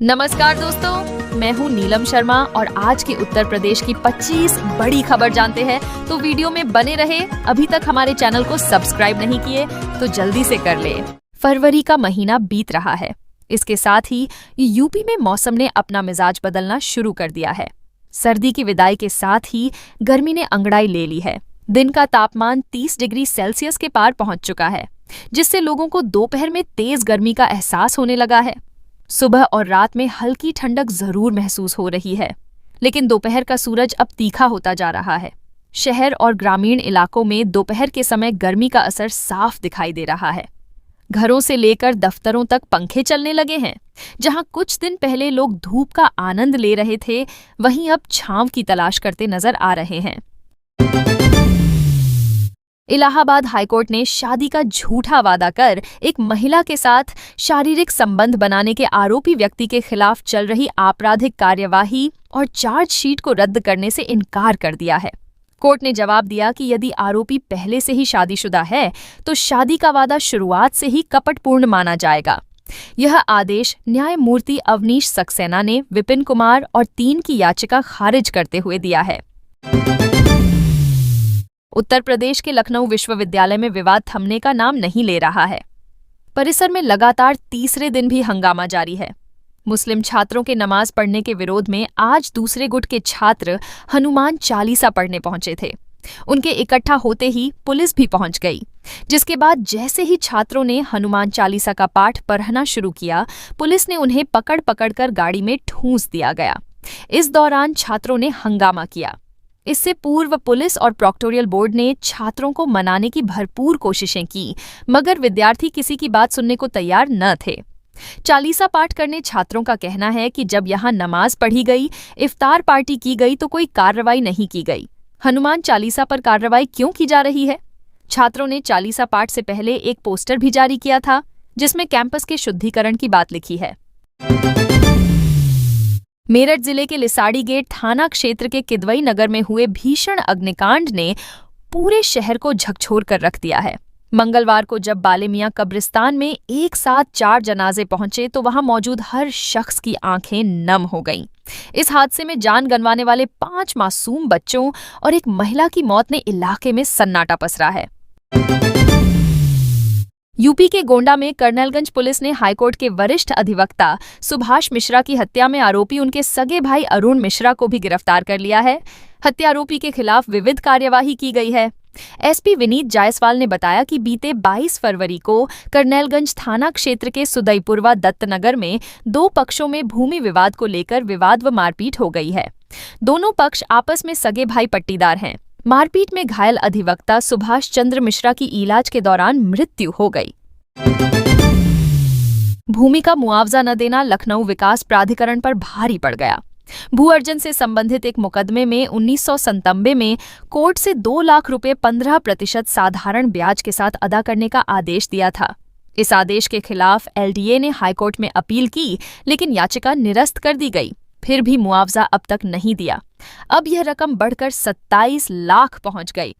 नमस्कार दोस्तों, मैं हूँ नीलम शर्मा और आज के उत्तर प्रदेश की 25 बड़ी खबर जानते हैं तो वीडियो में बने रहे। अभी तक हमारे चैनल को सब्सक्राइब नहीं किए तो जल्दी से कर ले। फरवरी का महीना बीत रहा है। इसके साथ ही यूपी में मौसम ने अपना मिजाज बदलना शुरू कर दिया है। सर्दी की विदाई के साथ ही गर्मी ने अंगड़ाई ले ली है। दिन का तापमान 30 डिग्री सेल्सियस के पार पहुंच चुका है, जिससे लोगों को दोपहर में तेज गर्मी का एहसास होने लगा है। सुबह और रात में हल्की ठंडक जरूर महसूस हो रही है, लेकिन दोपहर का सूरज अब तीखा होता जा रहा है। शहर और ग्रामीण इलाकों में दोपहर के समय गर्मी का असर साफ दिखाई दे रहा है। घरों से लेकर दफ्तरों तक पंखे चलने लगे हैं। जहां कुछ दिन पहले लोग धूप का आनंद ले रहे थे, वहीं अब छांव की तलाश करते नजर आ रहे हैं। इलाहाबाद हाईकोर्ट ने शादी का झूठा वादा कर एक महिला के साथ शारीरिक संबंध बनाने के आरोपी व्यक्ति के खिलाफ चल रही आपराधिक कार्यवाही और चार्जशीट को रद्द करने से इनकार कर दिया है। कोर्ट ने जवाब दिया कि यदि आरोपी पहले से ही शादीशुदा है तो शादी का वादा शुरुआत से ही कपटपूर्ण माना जाएगा। यह आदेश न्यायमूर्ति अवनीश सक्सेना ने विपिन कुमार और 3 की याचिका खारिज करते हुए दिया है। उत्तर प्रदेश के लखनऊ विश्वविद्यालय में विवाद थमने का नाम नहीं ले रहा है। परिसर में लगातार तीसरे दिन भी हंगामा जारी है। मुस्लिम छात्रों के नमाज पढ़ने के विरोध में आज दूसरे गुट के छात्र हनुमान चालीसा पढ़ने पहुंचे थे। उनके इकट्ठा होते ही पुलिस भी पहुंच गई, जिसके बाद जैसे ही छात्रों ने हनुमान चालीसा का पाठ पढ़ना शुरू किया, पुलिस ने उन्हें पकड़ कर गाड़ी में ठूंस दिया गया। इस दौरान छात्रों ने हंगामा किया। इससे पूर्व पुलिस और प्रोक्टोरियल बोर्ड ने छात्रों को मनाने की भरपूर कोशिशें की, मगर विद्यार्थी किसी की बात सुनने को तैयार न थे। चालीसा पाठ करने छात्रों का कहना है कि जब यहाँ नमाज पढ़ी गई, इफ्तार पार्टी की गई तो कोई कार्रवाई नहीं की गई। हनुमान चालीसा पर कार्रवाई क्यों की जा रही है? छात्रों ने चालीसा पाठ से पहले एक पोस्टर भी जारी किया था, जिसमें कैंपस के शुद्धिकरण की बात लिखी है। मेरठ जिले के लिसाड़ी गेट थाना क्षेत्र के किदवई नगर में हुए भीषण अग्निकांड ने पूरे शहर को झकझोर कर रख दिया है। मंगलवार को जब बालेमियां कब्रिस्तान में एक साथ 4 जनाजे पहुंचे तो वहां मौजूद हर शख्स की आंखें नम हो गईं। इस हादसे में जान गंवाने वाले 5 मासूम बच्चों और एक महिला की मौत ने इलाके में सन्नाटा पसरा है। यूपी के गोंडा में कर्नलगंज पुलिस ने हाईकोर्ट के वरिष्ठ अधिवक्ता सुभाष मिश्रा की हत्या में आरोपी उनके सगे भाई अरुण मिश्रा को भी गिरफ्तार कर लिया है। हत्यारोपी के खिलाफ विविध कार्यवाही की गई है। एसपी विनीत जायसवाल ने बताया कि बीते 22 फरवरी को कर्नलगंज थाना क्षेत्र के सुदईपुरवा दत्तनगर में 2 पक्षों में भूमि विवाद को लेकर विवाद व मारपीट हो गई है। दोनों पक्ष आपस में सगे भाई पट्टीदार हैं। मारपीट में घायल अधिवक्ता सुभाष चंद्र मिश्रा की इलाज के दौरान मृत्यु हो गई। भूमि का मुआवजा न देना लखनऊ विकास प्राधिकरण पर भारी पड़ गया। भू अर्जन से संबंधित एक मुकदमे में 1997 में कोर्ट से 2 लाख रुपए 15% साधारण ब्याज के साथ अदा करने का आदेश दिया था। इस आदेश के खिलाफ एलडीए ने हाईकोर्ट में अपील की, लेकिन याचिका निरस्त कर दी गई। फिर भी मुआवजा अब तक नहीं दिया। अब यह रकम बढ़कर 27 लाख पहुंच गई।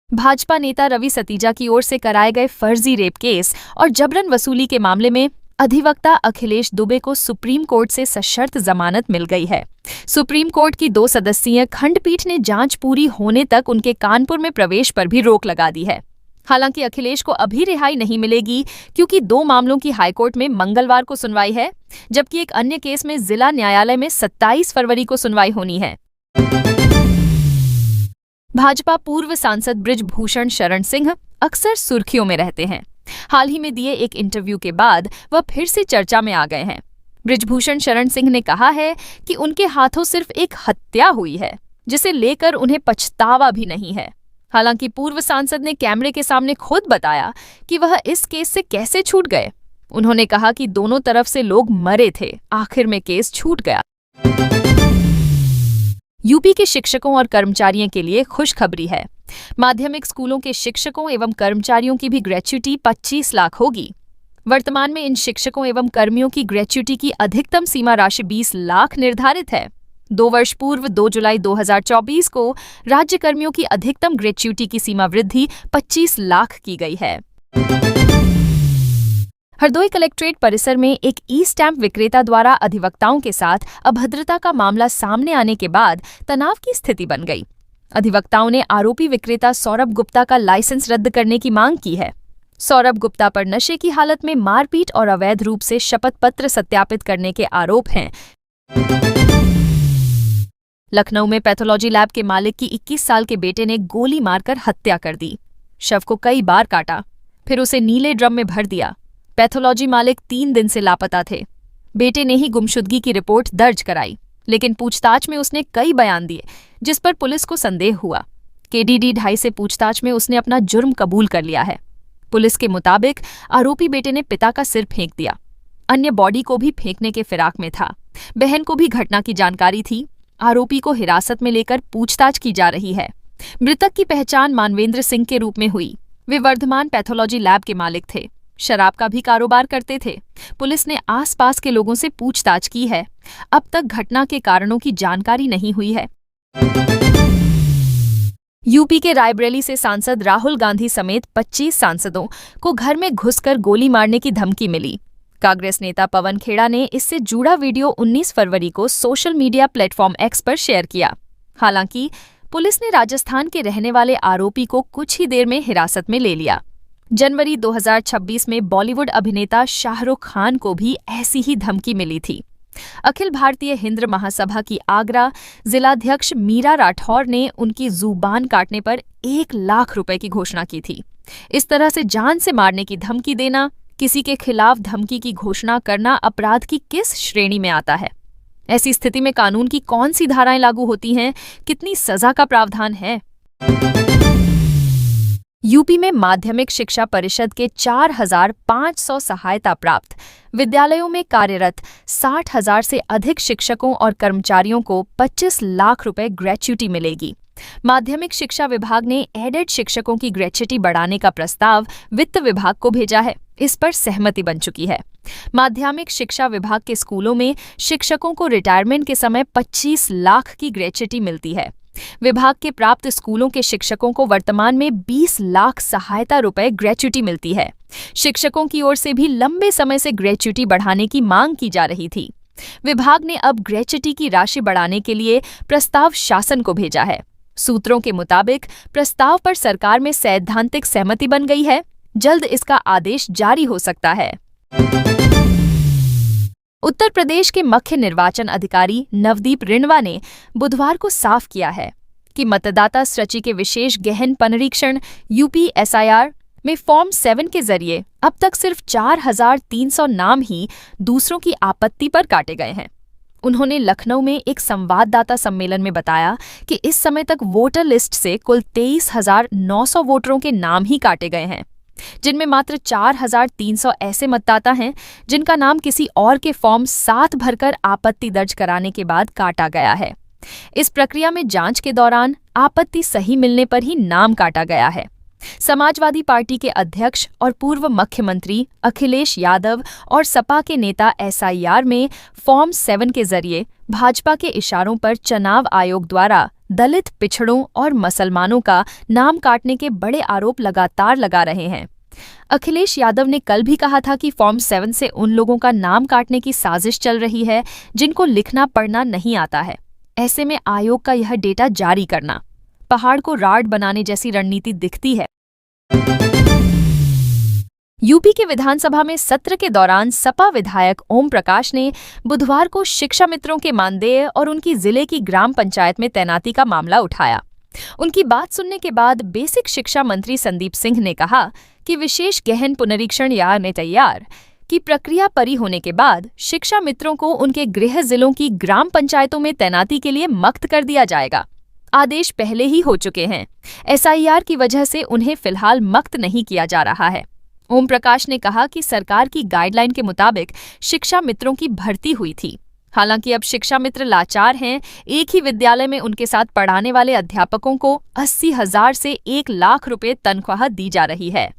भाजपा नेता रवि सतीजा की ओर से कराए गए फर्जी रेप केस और जबरन वसूली के मामले में अधिवक्ता अखिलेश दुबे को सुप्रीम कोर्ट से सशर्त जमानत मिल गई है। सुप्रीम कोर्ट की 2 सदस्यीय खंडपीठ ने जांच पूरी होने तक उनके कानपुर में प्रवेश पर भी रोक लगा दी है। हालांकि अखिलेश को अभी रिहाई नहीं मिलेगी, क्योंकि 2 मामलों की हाईकोर्ट में मंगलवार को सुनवाई है, जबकि एक अन्य केस में जिला न्यायालय में 27 फरवरी को सुनवाई होनी है। भाजपा पूर्व सांसद बृजभूषण शरण सिंह अक्सर सुर्खियों में रहते हैं। हाल ही में दिए एक इंटरव्यू के बाद वह फिर से चर्चा में आ गए हैं। बृजभूषण शरण सिंह ने कहा है कि उनके हाथों सिर्फ एक हत्या हुई है, जिसे लेकर उन्हें पछतावा भी नहीं है। हालांकि पूर्व सांसद ने कैमरे के सामने खुद बताया कि वह इस केस से कैसे छूट गए। उन्होंने कहा कि दोनों तरफ से लोग मरे थे, आखिर में केस छूट गया। यूपी के शिक्षकों और कर्मचारियों के लिए खुशखबरी है। माध्यमिक स्कूलों के शिक्षकों एवं कर्मचारियों की भी ग्रेच्युटी 25 लाख होगी। वर्तमान में इन शिक्षकों एवं कर्मियों की ग्रेच्युटी की अधिकतम सीमा राशि 20 लाख निर्धारित है। 2 वर्ष पूर्व 2 जुलाई 2024 को राज्य कर्मियों की अधिकतम ग्रेच्युटी की सीमा वृद्धि 25 लाख की गई है। हरदोई कलेक्ट्रेट परिसर में एक ई स्टैंप विक्रेता द्वारा अधिवक्ताओं के साथ अभद्रता का मामला सामने आने के बाद तनाव की स्थिति बन गई। अधिवक्ताओं ने आरोपी विक्रेता सौरभ गुप्ता का लाइसेंस रद्द करने की मांग की है। सौरभ गुप्ता पर नशे की हालत में मारपीट और अवैध रूप से शपथ पत्र सत्यापित करने के आरोप हैं। लखनऊ में पैथोलॉजी लैब के मालिक की 21 साल के बेटे ने गोली मारकर हत्या कर दी। शव को कई बार काटा, फिर उसे नीले ड्रम में भर दिया। पैथोलॉजी मालिक 3 दिन से लापता थे। बेटे ने ही गुमशुदगी की रिपोर्ट दर्ज कराई, लेकिन पूछताछ में उसने कई बयान दिए, जिस पर पुलिस को संदेह हुआ। KDD 2.5 से पूछताछ में उसने अपना जुर्म कबूल कर लिया है। पुलिस के मुताबिक आरोपी बेटे ने पिता का सिर फेंक दिया, अन्य बॉडी को भी फेंकने के फिराक में था। बहन को भी घटना की जानकारी थी। आरोपी को हिरासत में लेकर पूछताछ की जा रही है। मृतक की पहचान मानवेंद्र सिंह के रूप में हुई। वे वर्धमान पैथोलॉजी लैब के मालिक थे। शराब का भी कारोबार करते थे। पुलिस ने आसपास के लोगों से पूछताछ की है। अब तक घटना के कारणों की जानकारी नहीं हुई है। यूपी के रायबरेली से सांसद राहुल गांधी समेत 25 सांसदों को घर में घुसकर गोली मारने की धमकी मिली। कांग्रेस नेता पवन खेड़ा ने इससे जुड़ा वीडियो 19 फरवरी को सोशल मीडिया प्लेटफॉर्म X पर शेयर किया। हालांकि पुलिस ने राजस्थान के रहने वाले आरोपी को कुछ ही देर में हिरासत में ले लिया। जनवरी 2026 में बॉलीवुड अभिनेता शाहरुख खान को भी ऐसी ही धमकी मिली थी। अखिल भारतीय हिंद महासभा की आगरा जिलाध्यक्ष मीरा राठौर ने उनकी जुबान काटने पर 1 लाख रुपए की घोषणा की थी। इस तरह से जान से मारने की धमकी देना, किसी के खिलाफ धमकी की घोषणा करना अपराध की किस श्रेणी में आता है? ऐसी स्थिति में कानून की कौन सी धाराएं लागू होती हैं? कितनी सजा का प्रावधान है? यूपी में माध्यमिक शिक्षा परिषद के 4,500 सहायता प्राप्त विद्यालयों में कार्यरत 60,000 से अधिक शिक्षकों और कर्मचारियों को 25 लाख रुपए ग्रेच्युटी मिलेगी। माध्यमिक शिक्षा विभाग ने एडेड शिक्षकों की ग्रेच्युटी बढ़ाने का प्रस्ताव वित्त विभाग को भेजा है। इस पर सहमति बन चुकी है। माध्यमिक शिक्षा विभाग के स्कूलों में शिक्षकों को रिटायरमेंट के समय 25 लाख की ग्रेच्युटी मिलती है। विभाग के प्राप्त स्कूलों के शिक्षकों को वर्तमान में 20 लाख सहायता रुपए ग्रेच्युटी मिलती है। शिक्षकों की ओर से भी लंबे समय से ग्रेच्युटी बढ़ाने की मांग की जा रही थी। विभाग ने अब ग्रेच्युटी की राशि बढ़ाने के लिए प्रस्ताव शासन को भेजा है। सूत्रों के मुताबिक प्रस्ताव पर सरकार में सैद्धांतिक सहमति बन गई है। जल्द इसका आदेश जारी हो सकता है। उत्तर प्रदेश के मुख्य निर्वाचन अधिकारी नवदीप रिणवा ने बुधवार को साफ किया है कि मतदाता सूची के विशेष गहन पुनरीक्षण यूपी SIR में फॉर्म 7 के जरिए अब तक सिर्फ 4,300 नाम ही दूसरों की आपत्ति पर काटे गए हैं। उन्होंने लखनऊ में एक संवाददाता सम्मेलन में बताया कि इस समय तक वोटर लिस्ट से कुल 23,900 वोटरों के नाम ही काटे गए हैं, जिनमें मात्र 4,300 ऐसे मतदाता हैं जिनका नाम किसी और के फॉर्म 7 भरकर आपत्ति दर्ज कराने के बाद काटा गया है। इस प्रक्रिया में जांच के दौरान आपत्ति सही मिलने पर ही नाम काटा गया है। समाजवादी पार्टी के अध्यक्ष और पूर्व मुख्यमंत्री अखिलेश यादव और सपा के नेता SIR में फॉर्म 7 के जरिए भाजपा के इशारों पर चुनाव आयोग द्वारा दलित, पिछड़ों और मुसलमानों का नाम काटने के बड़े आरोप लगातार लगा रहे हैं। अखिलेश यादव ने कल भी कहा था कि फॉर्म 7 से उन लोगों का नाम काटने की साजिश चल रही है जिनको लिखना पढ़ना नहीं आता है। ऐसे में आयोग का यह डेटा जारी करना पहाड़ को राड बनाने जैसी रणनीति दिखती है। यूपी के विधानसभा में सत्र के दौरान सपा विधायक ओम प्रकाश ने बुधवार को शिक्षा मित्रों के मानदेय और उनकी जिले की ग्राम पंचायत में तैनाती का मामला उठाया। उनकी बात सुनने के बाद बेसिक शिक्षा मंत्री संदीप सिंह ने कहा कि विशेष गहन पुनरीक्षण यानी तैयार की प्रक्रिया पूरी होने के बाद शिक्षा मित्रों को उनके गृह जिलों की ग्राम पंचायतों में तैनाती के लिए मक्त कर दिया जाएगा। आदेश पहले ही हो चुके हैं। SIR की वजह से उन्हें फिलहाल मक्त नहीं किया जा रहा है। ओम प्रकाश ने कहा कि सरकार की गाइडलाइन के मुताबिक शिक्षा मित्रों की भर्ती हुई थी। हालांकि अब शिक्षा मित्र लाचार हैं। एक ही विद्यालय में उनके साथ पढ़ाने वाले अध्यापकों को 80,000 से 1 लाख रुपए तनख्वाह दी जा रही है,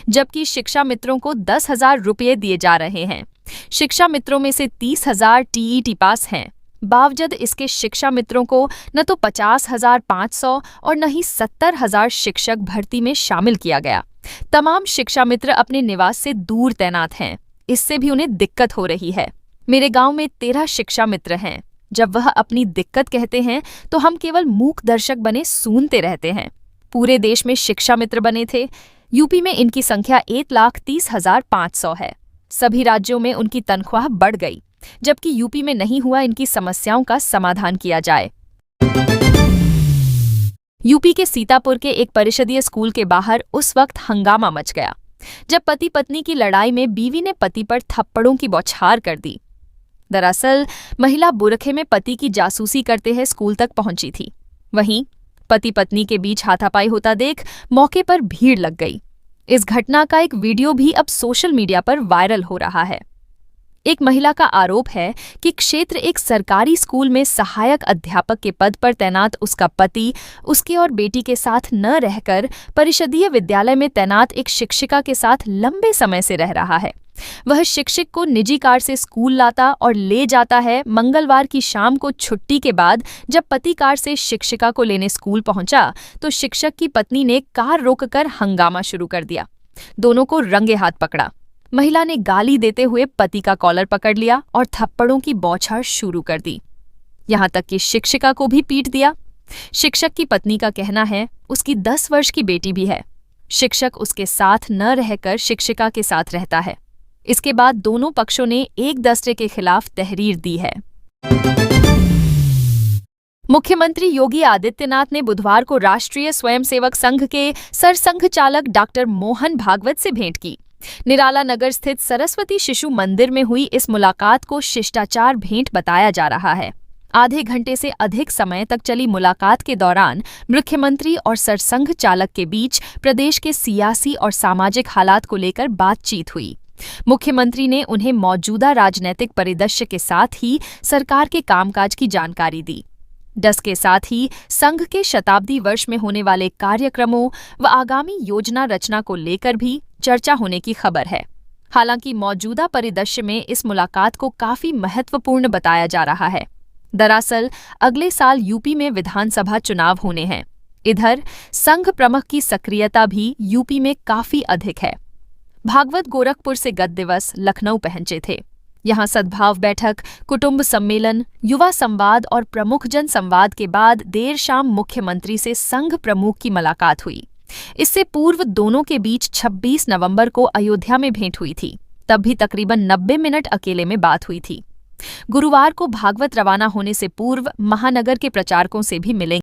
जबकि शिक्षा मित्रों को 10,000 रुपये दिए जा रहे हैं। शिक्षा मित्रों में से 30,000 TET पास हैं। बावजूद इसके शिक्षा मित्रों को न तो 50,500 और न ही 70,000 शिक्षक भर्ती में शामिल किया गया। तमाम शिक्षा मित्र अपने निवास से दूर तैनात हैं। इससे भी उन्हें दिक्कत हो रही है। मेरे गांव में 13 शिक्षा मित्र हैं। जब वह अपनी दिक्कत कहते हैं तो हम केवल मूक दर्शक बने सूनते रहते हैं। पूरे देश में शिक्षा मित्र बने थे। यूपी में इनकी संख्या 1,30,500 है। सभी राज्यों में उनकी तनख्वाह बढ़ गई, जबकि यूपी में नहीं हुआ इनकी समस्याओं का समाधान किया जाए। यूपी के सीतापुर के एक परिषदीय स्कूल के बाहर उस वक्त हंगामा मच गया जब पति पत्नी की लड़ाई में बीवी ने पति पर थप्पड़ों की बौछार कर दी। दरअसल महिला बुरखे में पति की जासूसी करते हुए स्कूल तक पहुंची थी। वहीं पति पत्नी के बीच हाथापाई होता देख मौके पर भीड़ लग गई। इस घटना का एक वीडियो भी अब सोशल मीडिया पर वायरल हो रहा है। एक महिला का आरोप है कि क्षेत्र एक सरकारी स्कूल में सहायक अध्यापक के पद पर तैनात उसका पति उसके और बेटी के साथ न रहकर परिषदीय विद्यालय में तैनात एक शिक्षिका के साथ लंबे समय से रह रहा है। वह शिक्षक को निजी कार से स्कूल लाता और ले जाता है। मंगलवार की शाम को छुट्टी के बाद जब पति कार से शिक्षिका को लेने स्कूल पहुंचा तो शिक्षक की पत्नी ने कार रोककर हंगामा शुरू कर दिया। दोनों को रंगे हाथ पकड़ा। महिला ने गाली देते हुए पति का कॉलर पकड़ लिया और थप्पड़ों की बौछार शुरू कर दी। यहां तक कि शिक्षिका को भी पीट दिया। शिक्षक की पत्नी का कहना है उसकी 10 वर्ष की बेटी भी है। शिक्षक उसके साथ न रहकर शिक्षिका के साथ रहता है। इसके बाद दोनों पक्षों ने एक दूसरे के खिलाफ तहरीर दी है। मुख्यमंत्री योगी आदित्यनाथ ने बुधवार को राष्ट्रीय स्वयंसेवक संघ के सरसंघ चालक डॉक्टर मोहन भागवत से भेंट की। निराला नगर स्थित सरस्वती शिशु मंदिर में हुई इस मुलाकात को शिष्टाचार भेंट बताया जा रहा है। आधे घंटे से अधिक समय तक चली मुलाकात के दौरान मुख्यमंत्री और सरसंघ चालक के बीच प्रदेश के सियासी और सामाजिक हालात को लेकर बातचीत हुई। मुख्यमंत्री ने उन्हें मौजूदा राजनीतिक परिदृश्य के साथ ही सरकार के कामकाज की जानकारी दी। डस के साथ ही संघ के शताब्दी वर्ष में होने वाले कार्यक्रमों व आगामी योजना रचना को लेकर भी चर्चा होने की खबर है। हालांकि मौजूदा परिदृश्य में इस मुलाकात को काफी महत्वपूर्ण बताया जा रहा है। दरअसल अगले साल यूपी में विधानसभा चुनाव होने हैं। इधर संघ प्रमुख की सक्रियता भी यूपी में काफी अधिक है। भागवत गोरखपुर से गत दिवस लखनऊ पहुंचे थे। यहां सद्भाव बैठक, कुटुंब सम्मेलन, युवा संवाद और प्रमुख जन संवाद के बाद देर शाम मुख्यमंत्री से संघ प्रमुख की मुलाकात हुई। इससे पूर्व दोनों के बीच 26 नवंबर को अयोध्या में भेंट हुई थी। तब भी तकरीबन 90 मिनट अकेले में बात हुई थी। गुरुवार को भागवत रवाना होने से पूर्व महानगर के प्रचारकों से भी मिलेंगे।